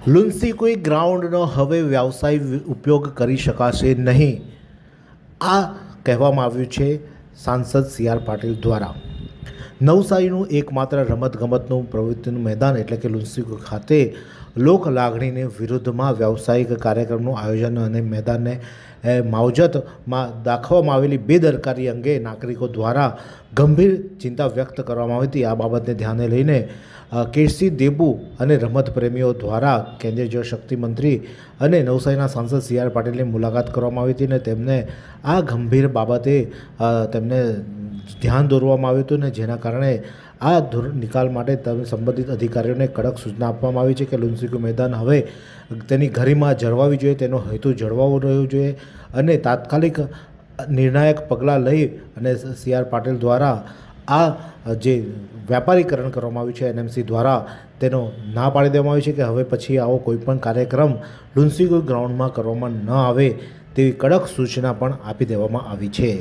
લુન્સીકુઈ ગ્રાઉન્ડનો હવે વ્યવસાય ઉપયોગ કરી શકાશે નહીં, આ કહેવામાં આવ્યું છે સાંસદ સી આર પાટીલ દ્વારા। નવસારીનું એકમાત્ર રમતગમતનું પ્રવૃત્તિનું મેદાન એટલે કે લુન્સીકુઈ ખાતે લોક લાગણીની વિરુદ્ધમાં વ્યવસાયિક કાર્યક્રમનું આયોજન અને મેદાનને માવજતમાં દાખવવામાં આવેલી બેદરકારી અંગે નાગરિકો દ્વારા ગંભીર ચિંતા વ્યક્ત કરવામાં આવી હતી। આ બાબતને ધ્યાને લઈને કેસી દેબુ અને રમત પ્રેમીઓ દ્વારા કેન્દ્રીય જળશક્તિ મંત્રી અને નવસારીના સાંસદ સી આર પાટીલની મુલાકાત કરવામાં આવી હતી અને તેમને આ ગંભીર બાબતે તેમને ધ્યાન દોરવામાં આવ્યું હતું ને જેના કારણે આ નિકાલ માટે સંબંધિત અધિકારીઓને કડક સૂચના આપવામાં આવી છે કે લુન્સીકુઈ મેદાન હવે તેની ગરિમા જળવાવી જોઈએ, તેનો હેતુ જળવાવો રહેવો જોઈએ અને તાત્કાલિક નિર્ણાયક પગલાં લઈ અને સી આર પાટીલ દ્વારા આ જે વ્યાપારીકરણ કરવામાં આવ્યું છે એનએમસી દ્વારા તેનો ના પાડી દેવામાં આવી છે કે હવે પછી આવો કોઈપણ કાર્યક્રમ લુન્સીકુઈ ગ્રાઉન્ડમાં કરવામાં ન આવે તેવી કડક સૂચના પણ આપી દેવામાં આવી છે।